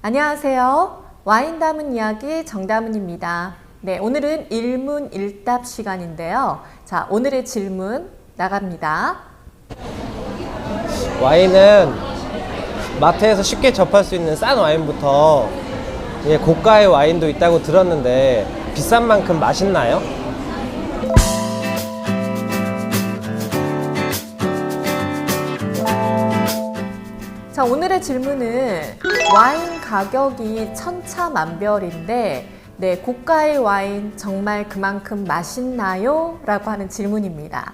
안녕하세요. 와인 담은 이야기 정다문입니다. 네, 오늘은 일문일답 시간인데요. 자, 오늘의 질문 나갑니다. 와인은 마트에서 쉽게 접할 수 있는 싼 와인부터 고가의 와인도 있다고 들었는데 비싼 만큼 맛있나요? 자, 오늘의 질문은 와인 가격이 천차만별인데 네, 고가의 와인 정말 그만큼 맛있나요? 라고 하는 질문입니다.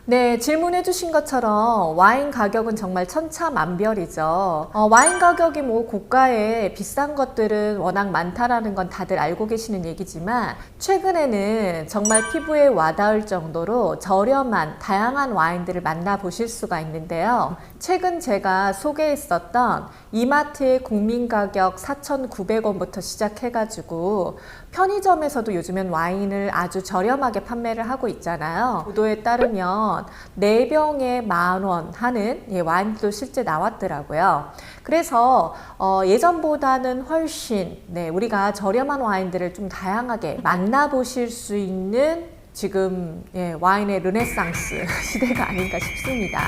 네, 질문해 주신 것처럼 와인 가격은 정말 천차만별이죠. 와인 가격이 고가에 비싼 것들은 워낙 많다라는 건 다들 알고 계시는 얘기지만 최근에는 정말 피부에 와닿을 정도로 저렴한 다양한 와인들을 만나보실 수가 있는데요. 최근 제가 소개했었던 이마트의 국민가격 4,900원부터 시작해가지고 편의점에서도 요즘엔 와인을 아주 저렴하게 판매를 하고 있잖아요. 보도에 따르면 4병에 10,000원 하는 와인도 실제 나왔더라고요. 그래서 예전보다는 훨씬 우리가 저렴한 와인들을 좀 다양하게 만나보실 수 있는 지금 와인의 르네상스 시대가 아닌가 싶습니다.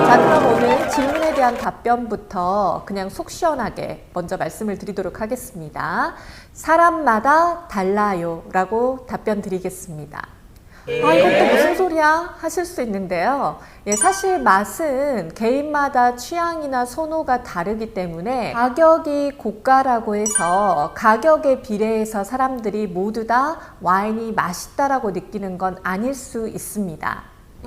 자, 그럼 오늘 질문에 대한 답변부터 그냥 속 시원하게 먼저 말씀을 드리도록 하겠습니다. 사람마다 달라요 라고 답변 드리겠습니다. 이것도 무슨 소리야? 하실 수 있는데요. 사실 맛은 개인마다 취향이나 선호가 다르기 때문에 가격이 고가라고 해서 가격에 비례해서 사람들이 모두 다 와인이 맛있다라고 느끼는 건 아닐 수 있습니다.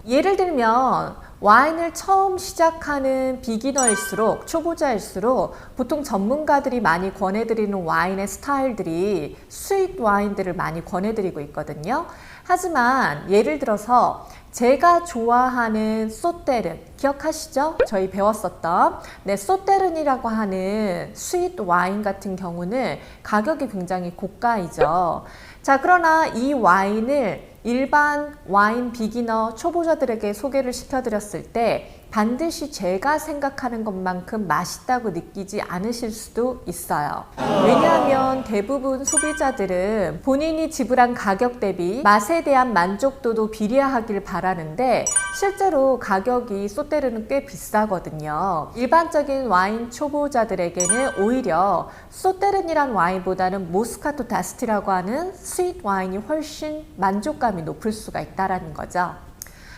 예를 들면 와인을 처음 시작하는 비기너일수록, 초보자일수록 보통 전문가들이 많이 권해드리는 와인의 스타일들이 스윗 와인들을 많이 권해드리고 있거든요. 하지만 예를 들어서 제가 좋아하는 소테른 기억하시죠? 저희 배웠었던 소테른이라고 하는 스윗 와인 같은 경우는 가격이 굉장히 고가이죠. 자, 그러나 이 와인을 일반 와인 비기너 초보자들에게 소개를 시켜드렸을 때 반드시 제가 생각하는 것만큼 맛있다고 느끼지 않으실 수도 있어요. 왜냐하면 대부분 소비자들은 본인이 지불한 가격 대비 맛에 대한 만족도도 비례하길 바라는데 실제로 가격이 소테르는 꽤 비싸거든요. 일반적인 와인 초보자들에게는 오히려 소테른이란 와인보다는 모스카토 다스티라고 하는 스윗 와인이 훨씬 만족감이 높을 수가 있다는 거죠.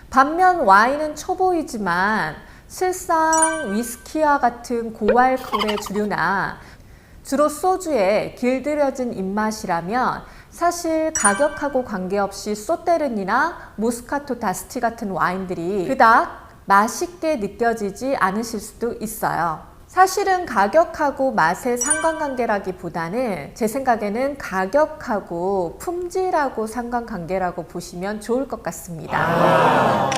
반면 와인은 초보이지만 실상 위스키와 같은 고알코올의 주류나 주로 소주에 길들여진 입맛이라면 사실 가격하고 관계없이 소테른이나 모스카토 다스티 같은 와인들이 그닥 맛있게 느껴지지 않으실 수도 있어요. 사실은 가격하고 맛의 상관관계라기보다는 제 생각에는 가격하고 품질하고 상관관계라고 보시면 좋을 것 같습니다.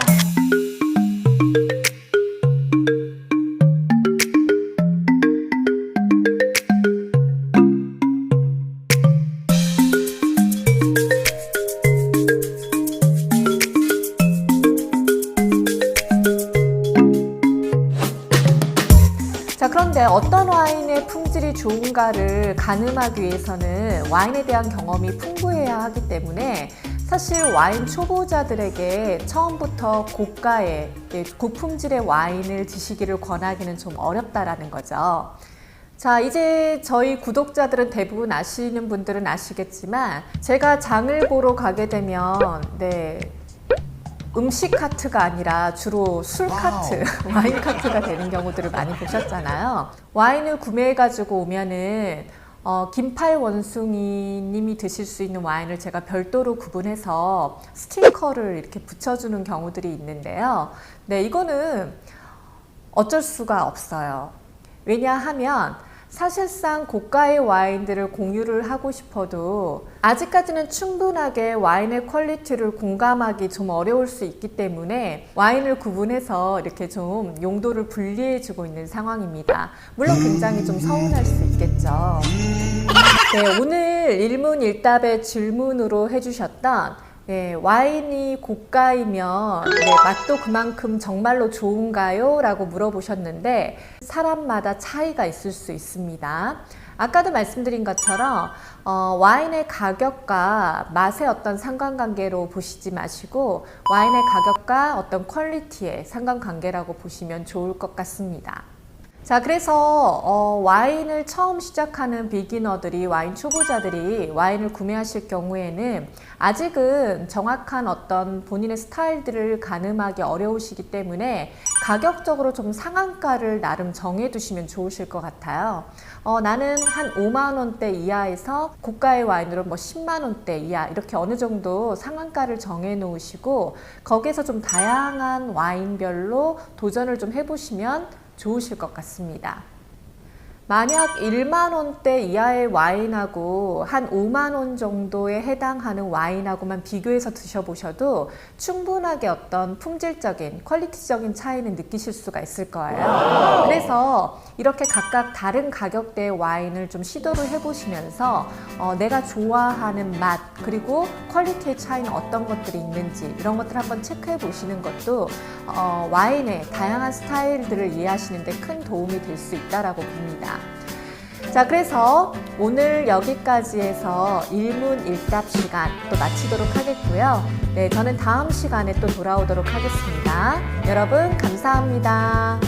자, 그런데 어떤 와인의 품질이 좋은가를 가늠하기 위해서는 와인에 대한 경험이 풍부해야 하기 때문에 사실 와인 초보자들에게 처음부터 고가의 고품질의 와인을 드시기를 권하기는 좀 어렵다라는 거죠. 자, 이제 저희 구독자들은 대부분 아시는 분들은 아시겠지만 제가 장을 보러 가게 되면 음식 카트가 아니라 주로 술 카트, 와인 카트가 되는 경우들을 많이 보셨잖아요. 와인을 구매해가지고 오면은 긴팔 원숭이님이 드실 수 있는 와인을 제가 별도로 구분해서 스티커를 이렇게 붙여주는 경우들이 있는데요. 이거는 어쩔 수가 없어요. 왜냐하면 사실상 고가의 와인들을 공유를 하고 싶어도 아직까지는 충분하게 와인의 퀄리티를 공감하기 좀 어려울 수 있기 때문에 와인을 구분해서 이렇게 좀 용도를 분리해주고 있는 상황입니다. 물론 굉장히 좀 서운할 수 있겠죠. 오늘 일문일답의 질문으로 해주셨던 와인이 고가이면 맛도 그만큼 정말로 좋은가요? 라고 물어보셨는데 사람마다 차이가 있을 수 있습니다. 아까도 말씀드린 것처럼 와인의 가격과 맛의 어떤 상관관계로 보시지 마시고 와인의 가격과 어떤 퀄리티의 상관관계라고 보시면 좋을 것 같습니다. 자, 그래서 와인을 처음 시작하는 비기너들이, 와인 초보자들이 와인을 구매하실 경우에는 아직은 정확한 어떤 본인의 스타일들을 가늠하기 어려우시기 때문에 가격적으로 좀 상한가를 나름 정해두시면 좋으실 것 같아요. 나는 한 5만 원대 이하에서 고가의 와인으로 뭐 10만 원대 이하 이렇게 어느 정도 상한가를 정해 놓으시고 거기에서 좀 다양한 와인별로 도전을 좀 해보시면 좋으실 것 같습니다. 만약 1만 원대 이하의 와인하고 한 5만 원 정도에 해당하는 와인하고만 비교해서 드셔보셔도 충분하게 어떤 품질적인, 퀄리티적인 차이는 느끼실 수가 있을 거예요. 그래서 이렇게 각각 다른 가격대의 와인을 좀 시도를 해보시면서 내가 좋아하는 맛, 그리고 퀄리티의 차이는 어떤 것들이 있는지 이런 것들 한번 체크해 보시는 것도 와인의 다양한 스타일들을 이해하시는 데 큰 도움이 될 수 있다고 봅니다. 자, 그래서 오늘 여기까지 해서 일문일답 시간 또 마치도록 하겠고요. 네, 저는 다음 시간에 또 돌아오도록 하겠습니다. 여러분 감사합니다.